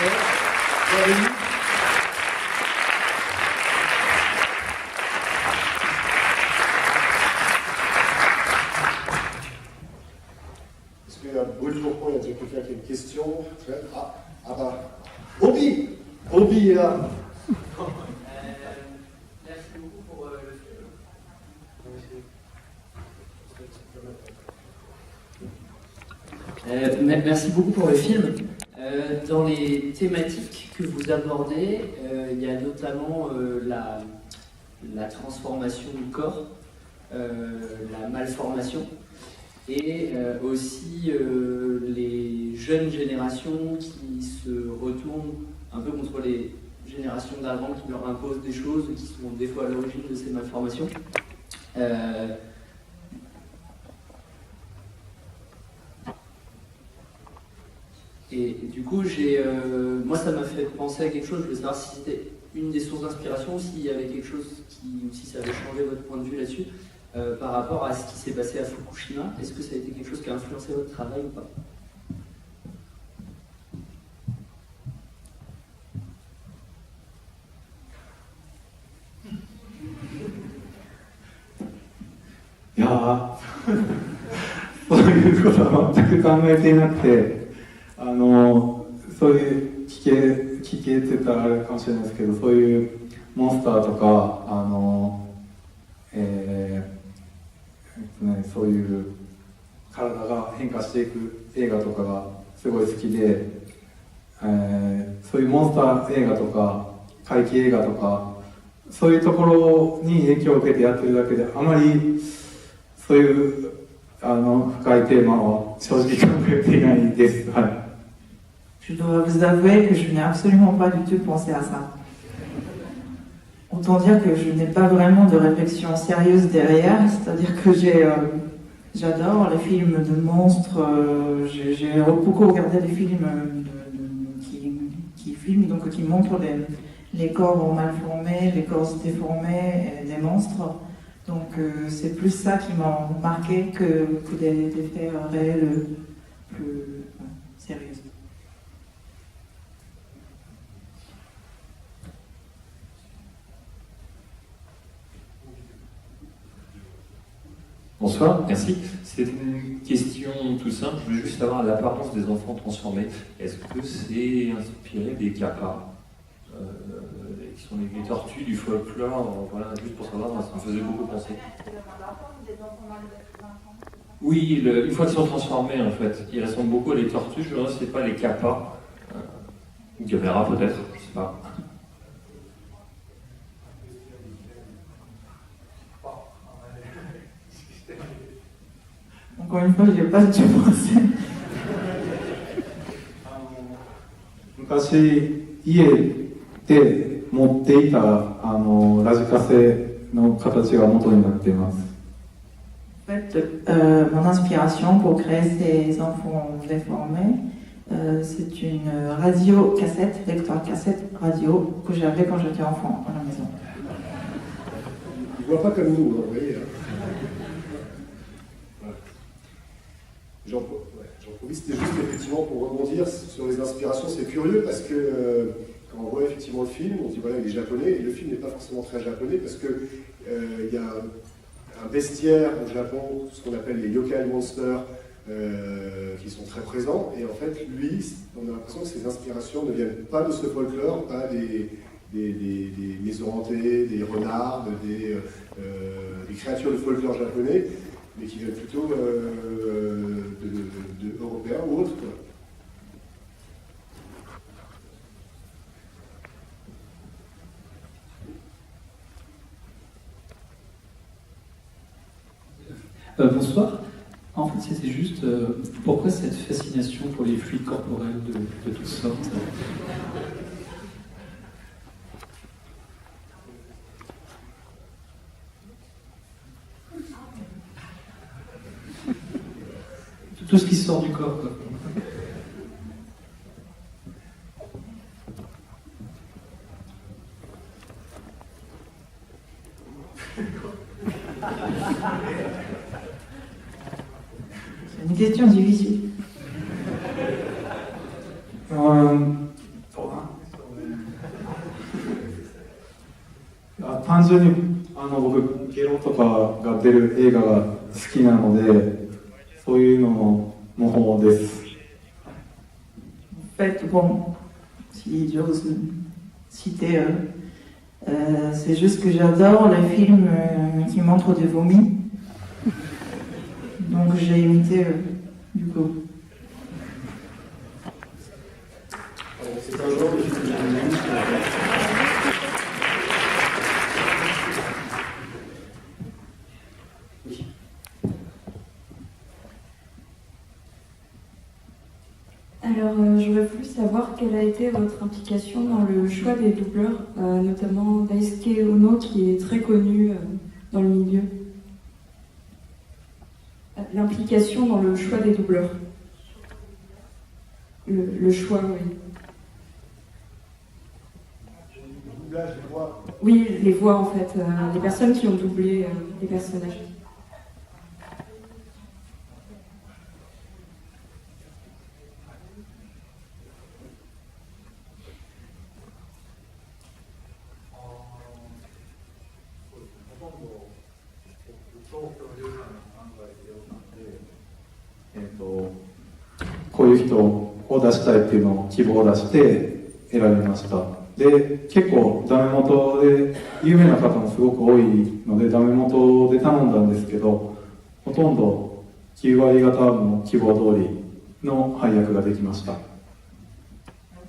Bienvenue. Est-ce qu'il y a un bruit de pourquoi il y a déjà quelqu'un qui a une question? Ah bah, Bobby est là. Merci beaucoup pour le film. Merci beaucoup pour le film. Dans les thématiques que vous abordez, il y a notamment la transformation du corps, la malformation, et aussi les jeunes générations qui se retournent un peu contre les générations d'avant qui leur imposent des choses qui sont des fois à l'origine de ces malformations. Et du coup, moi, ça m'a fait penser à quelque chose. Je voulais savoir si c'était une des sources d'inspiration, s'il y avait quelque chose si ça avait changé votre point de vue là-dessus, par rapport à ce qui s'est passé à Fukushima. Est-ce que ça a été quelque chose qui a influencé votre travail ou pas?いやそういうことは全く考えていなくて、そういう聞けてたらあれかもしれないですけど、そういうモンスターとかそういう体が変化していく映画とかがすごい好きで、そういうモンスター映画とか怪奇映画とかそういうところに影響を受けてやってるだけで、あまりそういう深いテーマは正直考えていないです。はい。Je dois vous avouer que je n'ai absolument pas du tout pensé à ça. Autant dire que je n'ai pas vraiment de réflexion sérieuse derrière, c'est-à-dire que j'adore les films de monstres, j'ai beaucoup regardé des films qui filment, donc qui montrent les corps mal formés, les corps déformés, des monstres. Donc c'est plus ça qui m'a marqué que des faits réels plus sérieux. Bonsoir, merci. C'est une question tout simple. Je veux juste savoir l'apparence des enfants transformés. Est-ce que c'est inspiré des kappas, qui sont les tortues du folklore? Voilà, juste pour savoir, ça me faisait beaucoup penser. Oui, une fois qu'ils sont transformés, en fait, ils ressemblent beaucoup à les tortues. Je ne sais pas les kappas. Ou caméra peut-être, je ne sais pas. Encore une fois, je n'ai pas du tout pensé. 昔家で持っていたラジカセの形が元になっています。En fait, mon inspiration pour créer ces enfants déformés, c'est une radio cassette, lecteur cassette radio que j'avais quand j'étais enfant à la maison. Ils ne voient pas comme nous, vous voyez. J'en profite, c'était juste effectivement pour rebondir sur les inspirations. C'est curieux parce que quand on voit effectivement le film, on se dit voilà, il est japonais, et le film n'est pas forcément très japonais parce que il y a un bestiaire au Japon, ce qu'on appelle les yokai monsters, qui sont très présents, et en fait, lui, on a l'impression que ses inspirations ne viennent pas de ce folklore, pas des mésorantés, des renards, des créatures de folklore japonais, mais qui viennent plutôt de européens ou autres, quoi. Bonsoir. En fait, c'était juste pourquoi cette fascination pour les fluides corporels de toutes sortes? Tout ce qui sort du corps, quoi. C'est une question difficile. 単純に僕ゲロとかが出る映画が好きなので、そういうのの方です。En fait, bon, si j'ose citer, c'est juste que j'adore les films qui montrent des vomis. Donc j'ai imité du coup. C'est un genre de film que j'aime bien. Oui. Alors, j'aurais voulu savoir quelle a été votre implication dans le choix des doubleurs, notamment Daisuke Ono, qui est très connu dans le milieu. L'implication dans le choix des doubleurs. Le choix, oui. Oui, les voix en fait, les personnes qui ont doublé les personnages. .こういう人を出したいっていうのを希望を出して選びました。で、結構ダメ元で有名な方もすごく多いのでダメ元で頼んだんですけど、ほとんど9割方の希望通りの配役ができました。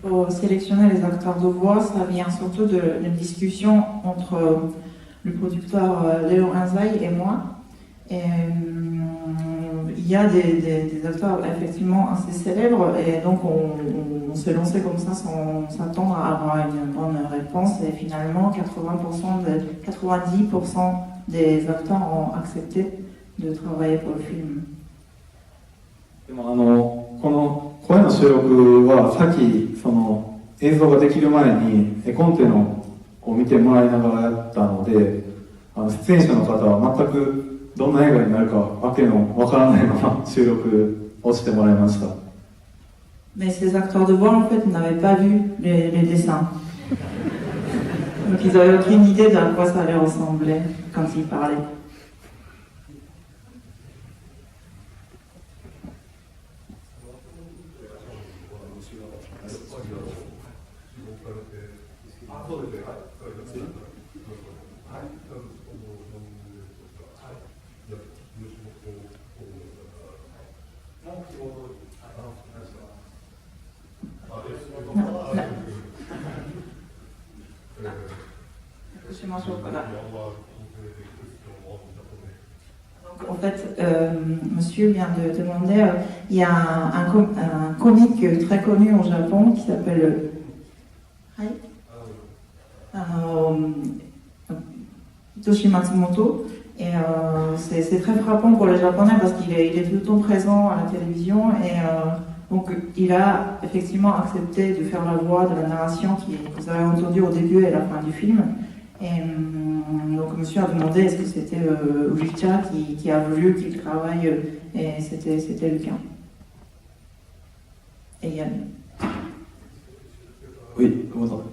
Pour sélectionner les acteurs de voix, ça vient surtout d'une discussion entre le producteur Léo Rinzaï et moi. Et, il y a des acteurs effectivement assez célèbres et donc on s'est lancé comme ça sans s'attendre à avoir une bonne réponse et finalement 90% des acteurs ont accepté de travailler pour le film. でもこの声の収録はさっきその映像ができる前に絵コンテのを見てもらいながらやったので、出演者の方は全くどんな映画になるかわけのわからないまま収録をしてもらいました。Mais ces acteurs de voix en fait n'avaient pas vu les dessins. Donc ils n'avaient aucune idée de à quoi ça allait ressembler quand ils parlaient. Donc, en fait, monsieur vient de demander, il y a un comique très connu au Japon qui s'appelle Hitoshi Matsumoto. Et c'est très frappant pour les Japonais parce qu'il est tout le temps présent à la télévision et donc il a effectivement accepté de faire la voix de la narration que vous avez entendue au début et à la fin du film. Et donc monsieur a demandé est-ce que c'était Ujicha qui a voulu qu'il travaille et c'était le cas. Et Yann. Oui, bonjour.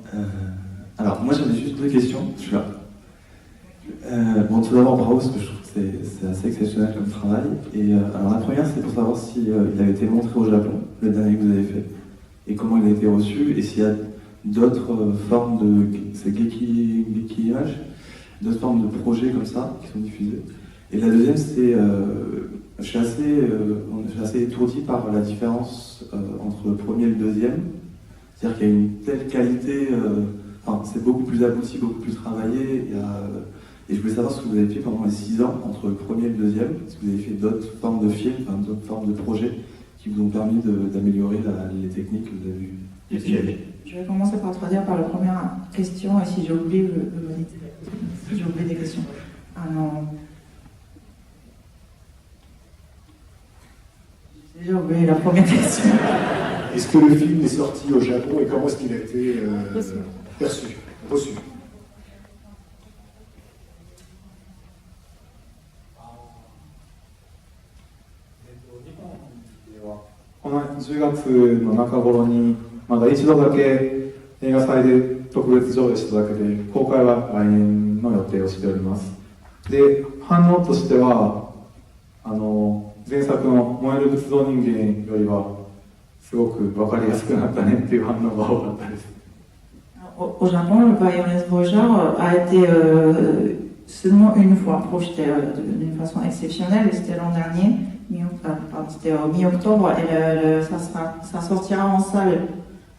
Alors moi j'avais juste deux questions, je suis là. Bon, tout d'abord bravo parce que je trouve que c'est assez exceptionnel comme travail. Et alors la première c'est pour savoir si il avait été montré au Japon, le dernier que vous avez fait, et comment il a été reçu, et s'il y a d'autres formes de c'est Geki Image, d'autres formes de projets comme ça qui sont diffusés. Et la deuxième c'est je suis assez étourdi par la différence entre le premier et le deuxième. C'est-à-dire qu'il y a une telle qualité, c'est beaucoup plus abouti, beaucoup plus travaillé. Et je voulais savoir ce que vous avez fait pendant les 6 ans entre le premier et le deuxième. Est-ce que vous avez fait d'autres formes de films, d'autres formes de projets qui vous ont permis d'améliorer les techniques que vous avez vues? Je vais commencer par traduire par la première question et si j'ai oublié, me dites. Si j'ai oublié des questions. J'ai déjà oublié la première question. Est-ce que le film est sorti au Japon et comment est-ce qu'il a été reçu? この10月の中頃にまだ一度だけ映画祭で特別上映しただけで、公開は来年の予定をしております。で、反応としては、前作の燃える仏像人間よりは、すごく分かりやすくなったねっていう反応が多かったです。Au Japon, le Violet Voyager a été seulement une fois projeté d'une façon exceptionnelle, et c'était l'an dernier, c'était au mi-octobre, et ça sortira en salle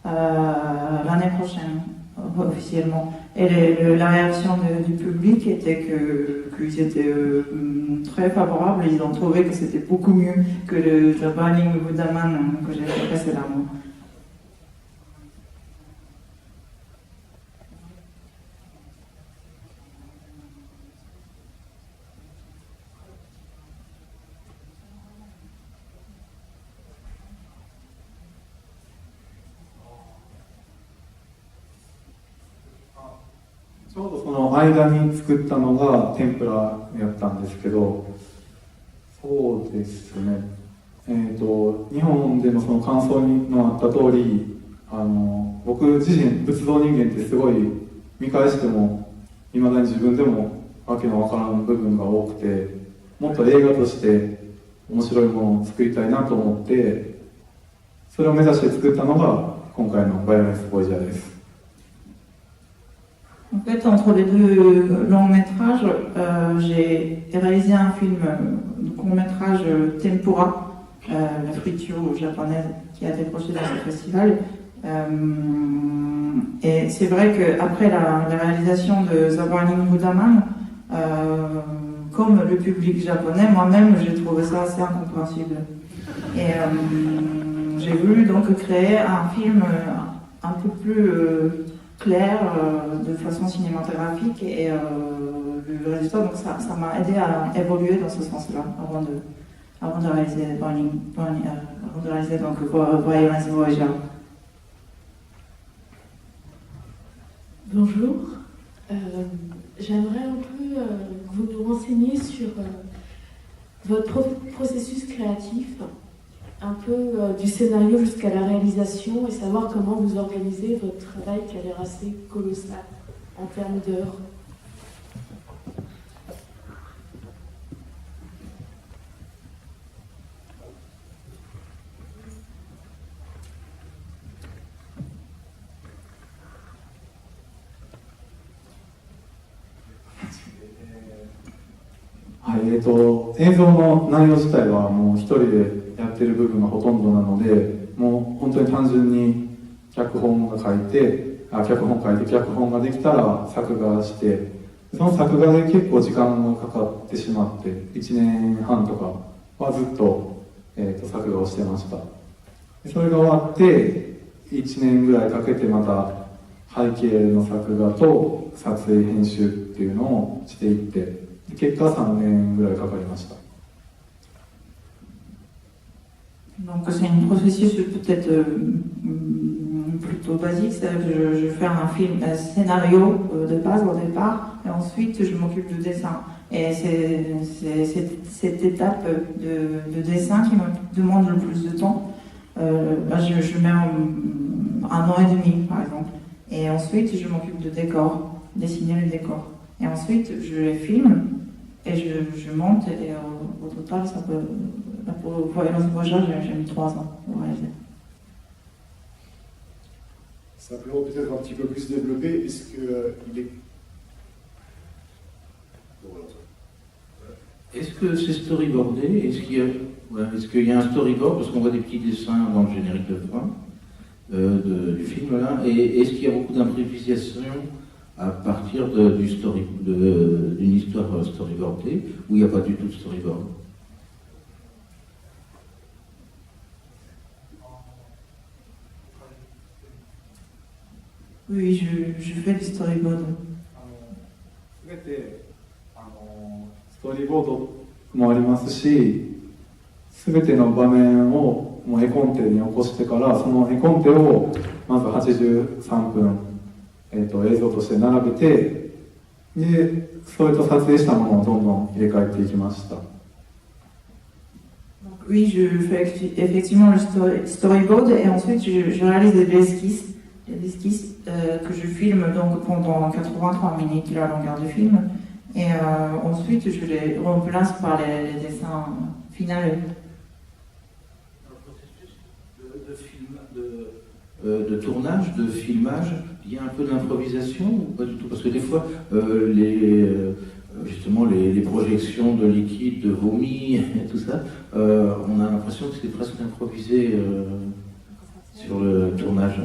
l'année prochaine, officiellement. Et la réaction du public était qu'ils étaient très favorables, ils ont trouvé que c'était beaucoup mieux que le Burning Buddha Man que j'ai fait précédemment.ちょうどその間に作ったのが天ぷらやったんですけど、そうですね、日本でのその感想のあった通り、僕自身仏像人間ってすごい見返してもいまだに自分でもわけのわからん部分が多くて、もっと映画として面白いものを作りたいなと思って、それを目指して作ったのが今回のバイオレンスボイジャーです。En fait, entre les deux longs métrages, j'ai réalisé un film, court métrage Tempura, la friture japonaise qui a été projetée dans ce festival. Et c'est vrai qu'après la réalisation de The Burning Buddha Man, comme le public japonais, moi-même j'ai trouvé ça assez incompréhensible. Et j'ai voulu donc créer un film un peu plus clair, de façon cinématographique, et le résultat, donc ça m'a aidé à évoluer dans ce sens-là avant de réaliser donc Violence Voyager. Bonjour, j'aimerais un peu que vous nous renseigniez sur votre processus créatif, un peu du scénario jusqu'à la réalisation, et savoir comment vous organisez votre travail qui a l'air assez colossal en termes d'heures. Ouais, 映像の内容自体はもう一人でやってる部分がほとんどなので、もう本当に単純に脚本書いて脚本ができたら作画して、その作画で結構時間がかかってしまって、1年半とかはずっと、作画をしてました。それが終わって1年ぐらいかけてまた背景の作画と撮影編集っていうのをしていって、結果3年ぐらいかかりました。Donc c'est un processus peut-être plutôt basique, c'est-à-dire que je fais un scénario de base au départ, et ensuite je m'occupe du dessin. Et c'est cette étape de dessin qui me demande le plus de temps. Je mets un an et demi par exemple. Et ensuite je m'occupe de décor, dessiner le décor. Et ensuite je les filme et je monte, et au total ça peut... Pour Violence Voyager, j'ai mis 3 ans pour réaliser. Simplement, peut-être un petit peu plus développé, est-ce qu'il est... Est-ce que c'est storyboardé? Est-ce qu'il y a un storyboard? Parce qu'on voit des petits dessins dans le générique de fin du film là. Et est-ce qu'il y a beaucoup d'improvisation à partir d'une histoire storyboardée, ou il n'y a pas du tout de storyboard? Oui, je fais du storyboard. すべてストーリーボードもありますし、すべての場面をもう絵コンテに起こしてから、その絵コンテをまず83分、映像として並べて、でそれと撮影したものをどんどん入れ替えていきました。Oui, je fais effectivement le storyboard, et ensuite je réalise des esquisses les esquisses que je filme donc pendant 83 minutes la longueur du film. Et ensuite, je les remplace par les dessins finaux. Le processus de tournage, de filmage, il y a un peu d'improvisation ou pas du tout? Parce que des fois, justement, les projections de liquide, de vomi, et tout ça, on a l'impression que c'est presque improvisé sur le tournage.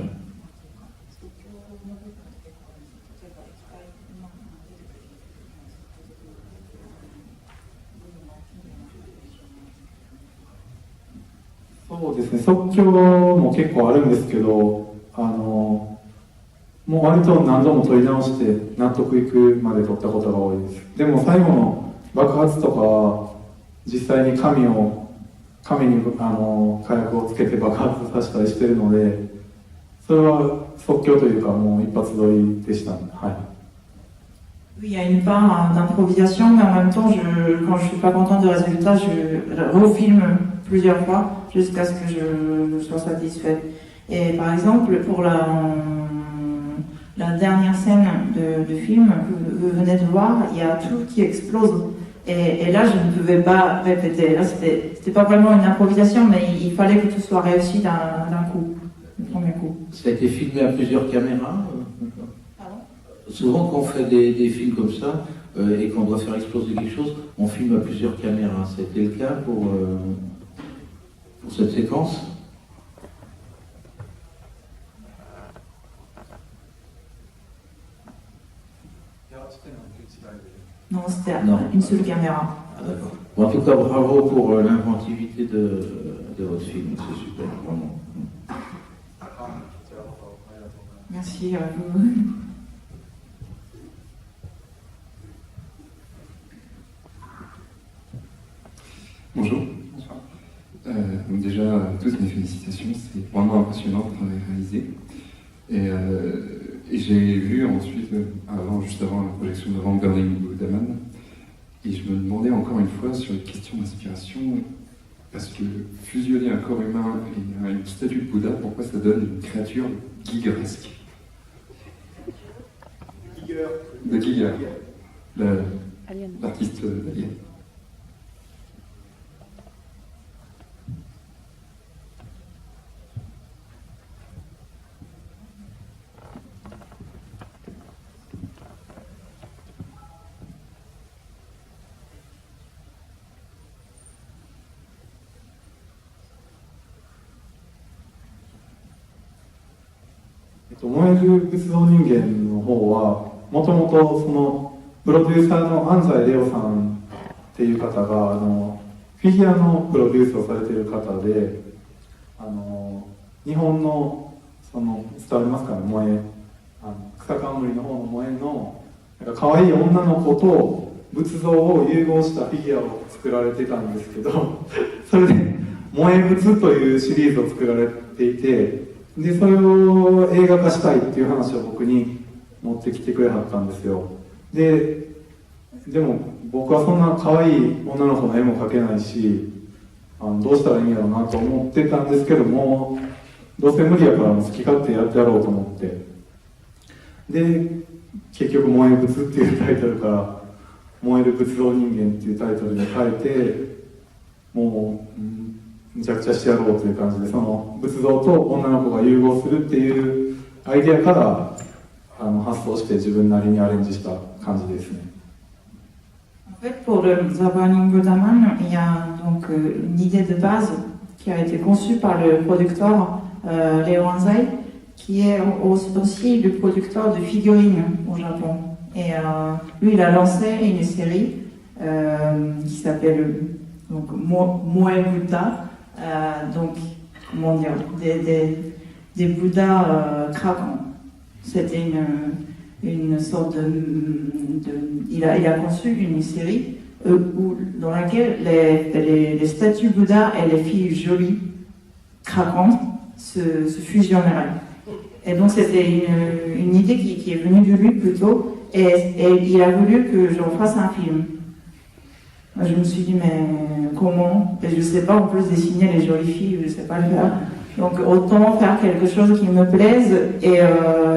そうですね、即興も結構あるんですけど、もう割と何度も撮り直して納得いくまで撮ったことが多いです。でも最後の爆発とかは実際に紙に火薬をつけて爆発させたりしてるので、それは即興というかもう一発撮りでしたね。はい。Oui, il y a une part d'improvisation, mais en même temps, quand je suis pas contente du résultat, je refilme plusieurs fois jusqu'à ce que je sois satisfaite. Et par exemple, pour la dernière scène de film que vous venez de voir, il y a tout qui explose. Et là, je ne pouvais pas répéter. Là, c'était pas vraiment une improvisation, mais il fallait que tout soit réussi d'un coup, du premier coup. Ça a été filmé à plusieurs caméras. Souvent, quand on fait des films comme ça et qu'on doit faire exploser quelque chose, on filme à plusieurs caméras. C'était le cas pour cette séquence? Non, c'était une seule caméra. Ah, d'accord. Bon, en tout cas, bravo pour l'inventivité de votre film. C'est super, vraiment. Merci à vous. Bonjour. Donc déjà, toutes mes félicitations, c'est vraiment impressionnant le travail réalisé. Et j'ai vu ensuite, juste avant la projection de Van Burning Daman, et je me demandais encore une fois sur une question d'inspiration, parce que fusionner un corps humain et une statue de Bouddha, pourquoi ça donne une créature gigeresque? De Giger, l'artiste d'Alien.燃える仏像人間の方はもともとそのプロデューサーの安西レオさんっていう方がフィギュアのプロデュースをされている方で日本のその伝わりますかね、萌え草冠の方の萌えのなんか可愛い女の子と仏像を融合したフィギュアを作られてたんですけどそれで萌え仏というシリーズを作られていて、でそれを映画化したいっていう話を僕に持ってきてくれはったんですよ。でも僕はそんな可愛い女の子の絵も描けないしどうしたらいいんやろうなと思ってたんですけども、どうせ無理やから好き勝手やってやろうと思って、で結局「燃え仏」っていうタイトルから「燃える仏像人間」っていうタイトルで変えて、もうむちゃくちゃしてやろうという感じで、その仏像と女の子が融合するっていうアイデアから発想して自分なりにアレンジした感じですね。En fait, pour le The Burning Daman, il y a donc une idée de base qui a été conçue par le producteur Léo Anzai, qui est aussi le producteur de figurines au Japon. Et lui, il a lancé une série qui s'appelle Moe Buddha. Donc, comment dire, des Bouddhas craquants. C'était une sorte il a conçu une série dans laquelle les statues Bouddha et les filles jolies, craquantes, se fusionneraient. Et donc c'était une idée qui est venue de lui plutôt, et il a voulu que j'en fasse un film. Je me suis dit, mais comment? Et je ne sais pas en plus dessiner les jolies filles, je ne sais pas le faire. Donc autant faire quelque chose qui me plaise. Et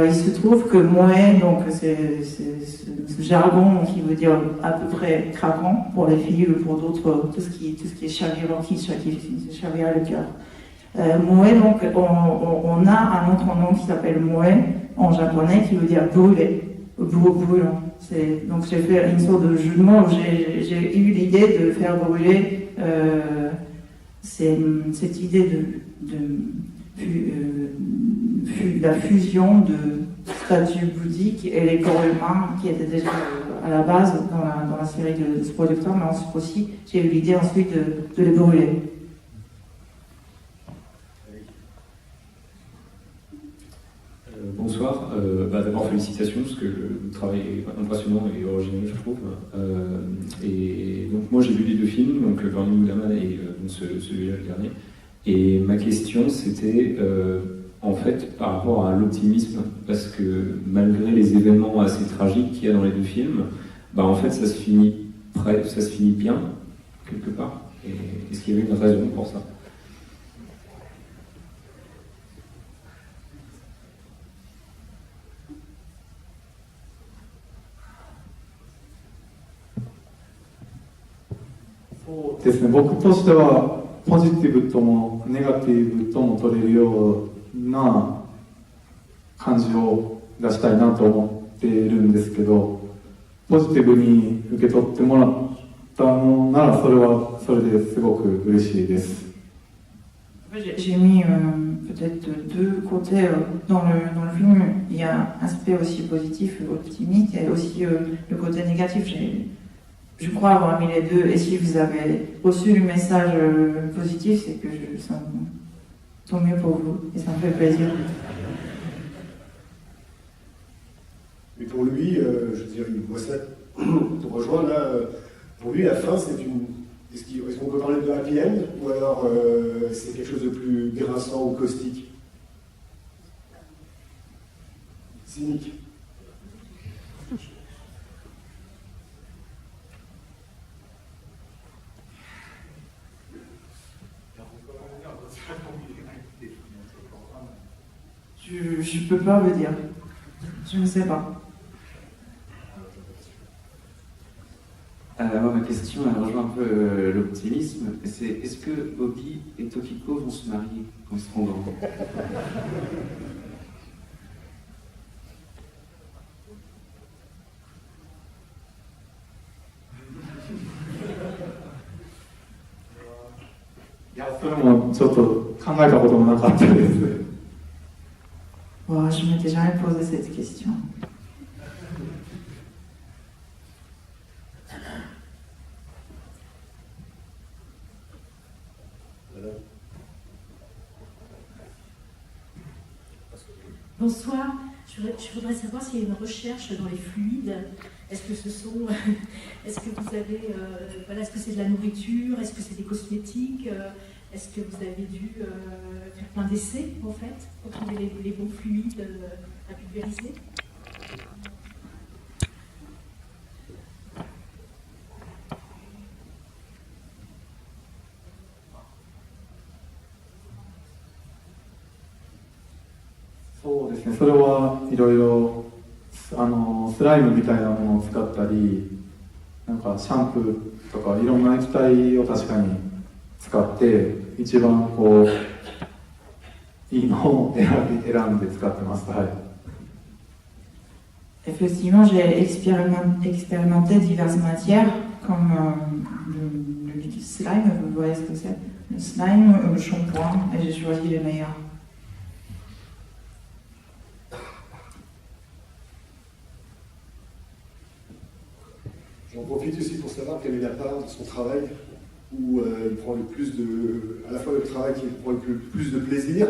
il se trouve que Moe, donc c'est ce jargon qui veut dire à peu près craquant pour les filles ou pour d'autres, tout ce qui est chavirant, qui chavire le cœur. Moe, donc on a un autre nom qui s'appelle Moe en japonais qui veut dire brûler, brûlant. Donc j'ai fait une sorte de jeu de mots. J'ai eu l'idée de faire brûler cette idée de la fusion de statues bouddhiques et les corps humains qui étaient déjà à la base dans la série de ce producteur, mais ensuite aussi j'ai eu l'idée ensuite de les brûler. Bonsoir. D'abord, félicitations, parce que le travail est impressionnant et original, je trouve. Et donc, moi, j'ai vu les deux films, donc Burning Woodman et celui-là, le dernier. Et ma question, c'était, en fait, par rapport à l'optimisme, parce que malgré les événements assez tragiques qu'il y a dans les deux films, en fait, ça se finit bien, quelque part. Et est-ce qu'il y avait une raison pour ça ?そうですね、僕としてはポジティブともネガティブとも取れるような感じを出したいなと思っているんですけど、ポジティブに受け取ってもらったのならそれはそれですごく嬉しいです。J'ai mis peut-être deux côtés dans le film. Il y a un aspect aussi positif, optimiste, et aussi le côté négatif. Je crois avoir mis les deux. Et si vous avez reçu le message positif, c'est que tant mieux pour vous. Et ça me fait plaisir. Mais pour lui, je veux dire, moi ça, pour rejoindre là, pour lui la fin c'est une... Est-ce qu'on peut parler de happy end ou alors c'est quelque chose de plus grinçant ou caustique? Cynique. Je peux pas vous dire. Je ne sais pas. Moi, ma question, elle rejoint un peu l'optimisme. C'est est-ce que Bobby et Tokiko vont se marier quand ils seront grands? Oh, je m'étais jamais posé cette question. Bonsoir, je voudrais savoir s'il y a une recherche dans les fluides. Est-ce que est-ce que vous avez, est-ce que c'est de la nourriture, est-ce que c'est des cosmétiques, est-ce que vous avez dû faire plein d'essais en fait pour trouver les bons fluides à pulvériser?そうですね、それはいろいろスライムみたいなものを使ったり、なんかシャンプーとかいろんな液体を確かに使って一番こういいのを選んで使ってます。はい。Effectivement, j'ai expérimenté diverses matières comme le slime, vous voyez ce que c'est? Le slime, le shampoing, et j'ai choisi les meilleurs. J'en profite aussi pour savoir quelle est la part de son travail où il prend le plus de... à la fois le travail qui prend le plus de plaisir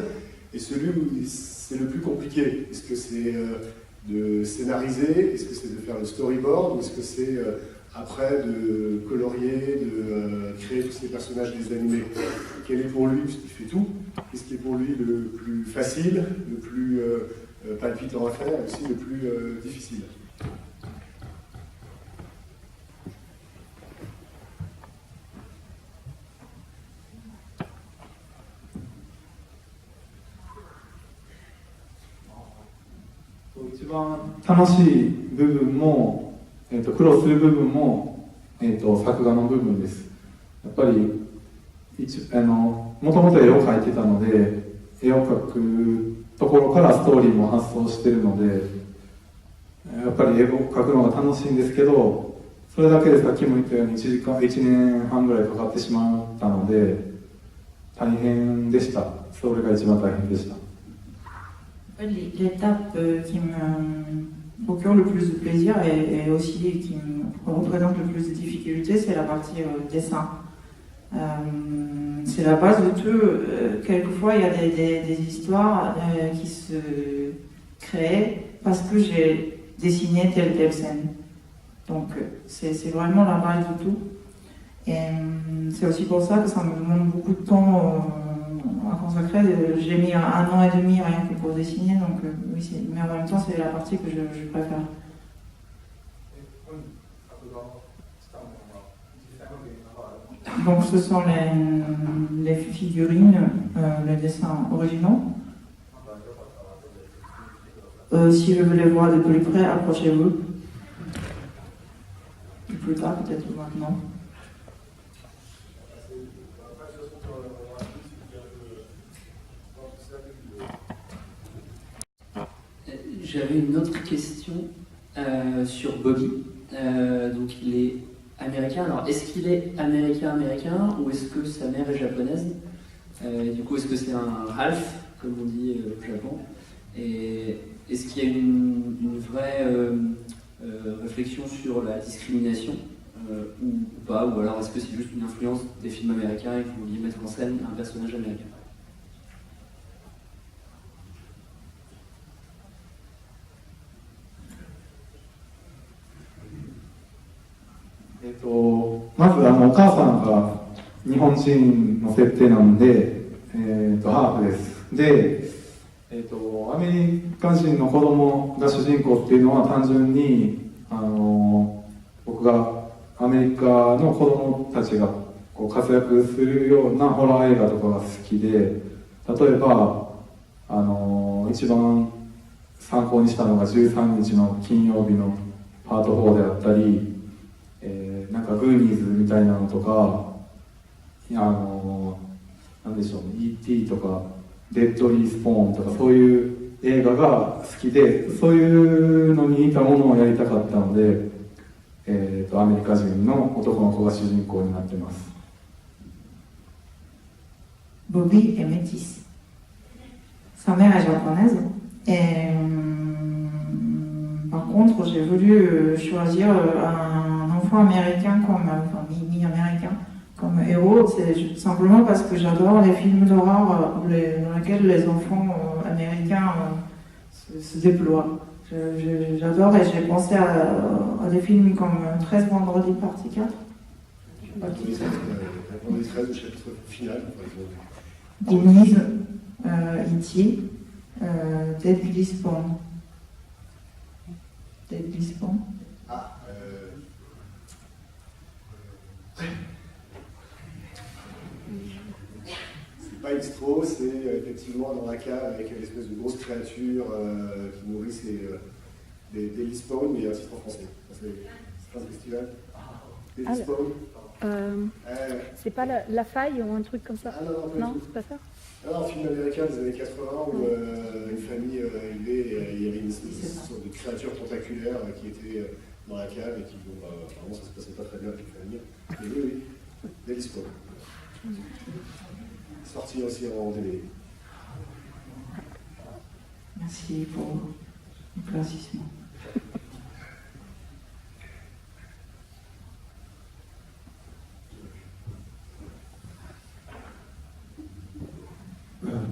et celui où c'est le plus compliqué. Est-ce que c'est de scénariser? Est-ce que c'est de faire le storyboard? Ou est-ce que c'est après de colorier, de créer tous ces personnages des animés? Quel est pour lui, puisqu'il fait tout, qu'est-ce qui est pour lui le plus facile, le plus palpitant à faire et aussi le plus difficile? 一番楽しい部分も、苦労する部分も、作画の部分です。やっぱりもともと絵を描いてたので、絵を描くところからストーリーも発想してるので、やっぱり絵を描くのが楽しいんですけど、それだけでさっきも言ったように1年半ぐらいかかってしまったので、大変でした。それが一番大変でした。L'étape qui me procure le plus de plaisir et aussi qui me représente le plus de difficultés, c'est la partie dessin. C'est la base de tout. Quelquefois, il y a des histoires qui se créent parce que j'ai dessiné telle scène. Donc, c'est vraiment la base de tout. Et c'est aussi pour ça que ça me demande beaucoup de temps à consacrer. J'ai mis 1 an et demi rien que pour dessiner, donc oui, mais en même temps, c'est la partie que je préfère. Donc ce sont les figurines, les dessins originaux. Si vous voulez voir de plus près, approchez-vous. Plus tard, peut-être maintenant. J'avais une autre question sur Bobby. Donc il est américain. Alors est-ce qu'il est américain ou est-ce que sa mère est japonaise? Du coup, est-ce que c'est un half, comme on dit au Japon? Et est-ce qu'il y a une vraie réflexion sur la discrimination ou pas? Ou alors est-ce que c'est juste une influence des films américains et que vous vouliez mettre en scène un personnage américain?まずお母さんが日本人の設定なので、ハーフです。で、アメリカ人の子供が主人公っていうのは単純に僕がアメリカの子供たちがこう活躍するようなホラー映画とかが好きで、例えば一番参考にしたのが13日の金曜日のパート4であったり、なんかグーニーズみたいなのとか、なんでしょうね、E.T. とかデッドリースポーンとかそういう映画が好きで、そういうのに似たものをやりたかったので、アメリカ人の男の子が主人公になってます。Bobby est métisse. Sa mère est japonaise. Et par contre, j'ai voulu choisir un enfant américain enfin mi-américain comme héros. C'est simplement parce que j'adore les films d'horreur dans lesquels les enfants américains se déploient. J'adore et j'ai pensé à des films comme 13 vendredis partie 4. Vendredi 13, le chapitre final, par exemple. Goonies, E.T., Deadly Spawn. Deadly Spawn. Ah, c'est pas Extro, c'est effectivement dans la cave avec une espèce de grosse créature qui nourrit des Deadly Spawn, mais il y a un titre en français. C'est pas un festival. Deadly Spawn. C'est pas la faille ou un truc comme ça? Ah non, c'est pas ça? Alors, un film américain des années 80 où une famille élevée et il y avait une sorte de créature tentaculaire qui était dans la cave et qui, apparemment, ça se passait pas très bien avec la famille. Et oui, Deadly Spawn. Sorti aussi en DVD. Merci pour l'éclaircissement.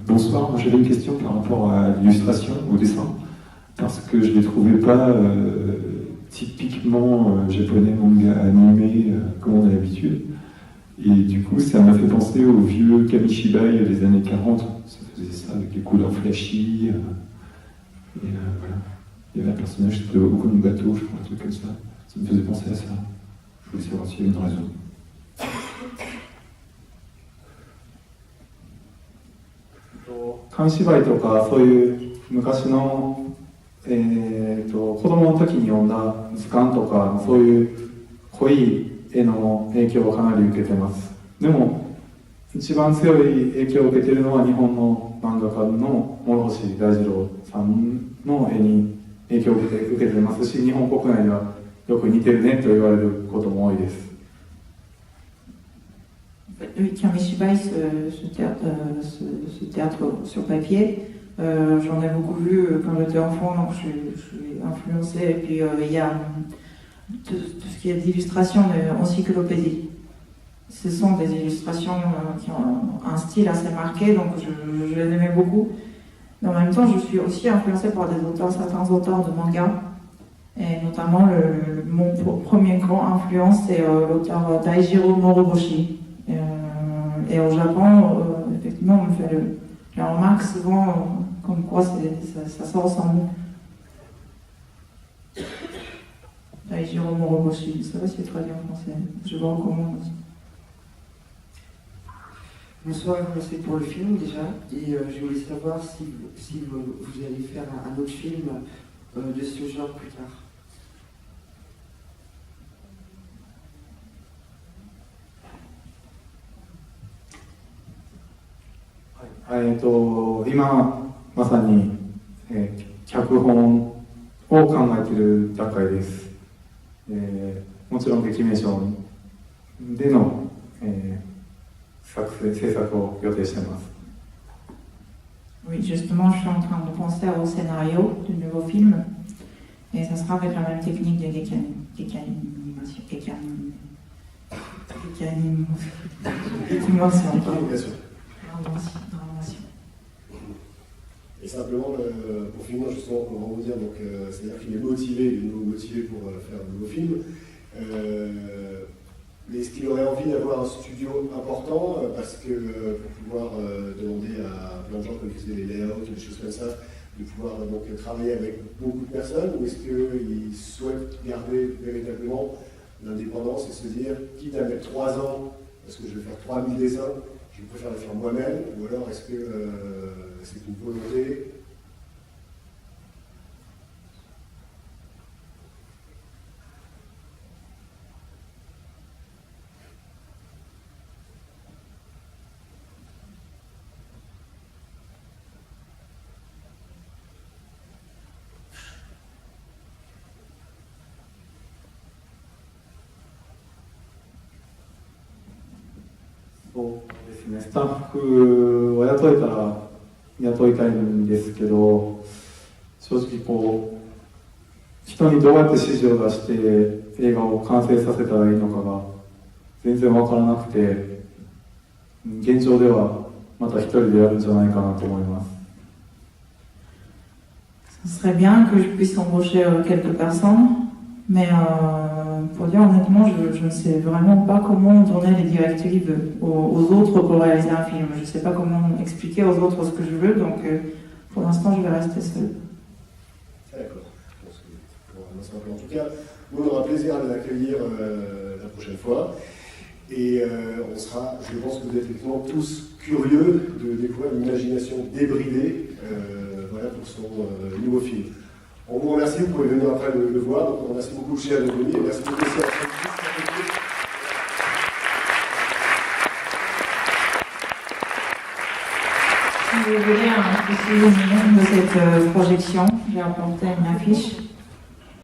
Bonsoir, moi j'avais une question par rapport à l'illustration, au dessin, parce que je ne les trouvais pas typiquement japonais, manga animé, comme on a l'habitude. Et du coup, ça m'a fait penser aux vieux Kamishibai des années 40. Ça faisait ça avec des couleurs flashy. Voilà. Il y avait un personnage qui s'appelait Okunobato, je crois, un truc comme ça. Ça me faisait penser à ça. Je voulais savoir s'il y avait une raison. 紙芝居とかそういう昔の子供の時に読んだ図鑑とかそういう濃い絵の影響をかなり受けてます。でも一番強い影響を受けているのは日本の漫画家の諸星大二郎さんの絵に影響を受けてますし、日本国内ではよく似てるねと言われることも多いです。Oui, Kamishibai, ce théâtre sur papier, j'en ai beaucoup vu quand j'étais enfant, donc je suis influencée. Et puis il y a tout ce qui est d'illustration d'encyclopédie. Ce sont des illustrations qui ont un style assez marqué, donc je les aimais beaucoup. Mais en même temps, je suis aussi influencée par certains auteurs de manga. Et notamment, mon premier grand influence, c'est l'auteur Taijiro Moroboshi. Et au Japon, effectivement, on me fait la remarque souvent comme quoi ça se ressemble. Taijiro Moroboshi, je ne sais pas si c'est traduit en français, je vous recommande aussi. Bonsoir, merci pour le film déjà. Et je voulais savoir si vous allez faire un autre film de ce genre plus tard. 今まさに、脚本を考えている段階です。もちろん劇名賞での、制作を予定しています。Oui, justement, je suis en train de penser au scénario du nouveau film, et ça sera avec la même technique de Et simplement, pour finir justement, pour rebondir, c'est-à-dire qu'il est motivé, pour faire un nouveau film. Mais est-ce qu'il aurait envie d'avoir un studio important parce que pour pouvoir demander à plein de gens comme faisaient les layouts, des choses comme ça, de pouvoir donc travailler avec beaucoup de personnes, ou est-ce qu'il souhaite garder véritablement l'indépendance et se dire, quitte à mettre 3 ans, parce que je vais faire 3000 dessins, je préfère le faire moi-même, ou alors est-ce que c'est une volonté?そうですね、スタッフを雇えたら雇いたいんですけど、正直こう人にどうやって指示を出して映画を完成させたらいいのかが全然わからなくて、現状ではまた一人でやるんじゃないかなと思います。Ce serait bien que je puisse embaucher quelques personnes, mais pour dire honnêtement, je ne sais vraiment pas comment donner les directives aux autres pour réaliser un film. Je ne sais pas comment expliquer aux autres ce que je veux, donc pour l'instant, je vais rester seule. D'accord. En tout cas, nous, on aura plaisir à les accueillir la prochaine fois. Et on sera, je pense que vous êtes effectivement tous curieux de découvrir l'imagination débridée voilà, pour son nouveau film. On vous remercie, vous pouvez venir après le voir. Donc, on remercie beaucoup Cher de venir et merci beaucoup aussi à la Si vous voulez un petit souvenir de cette projection, j'ai apporté une affiche.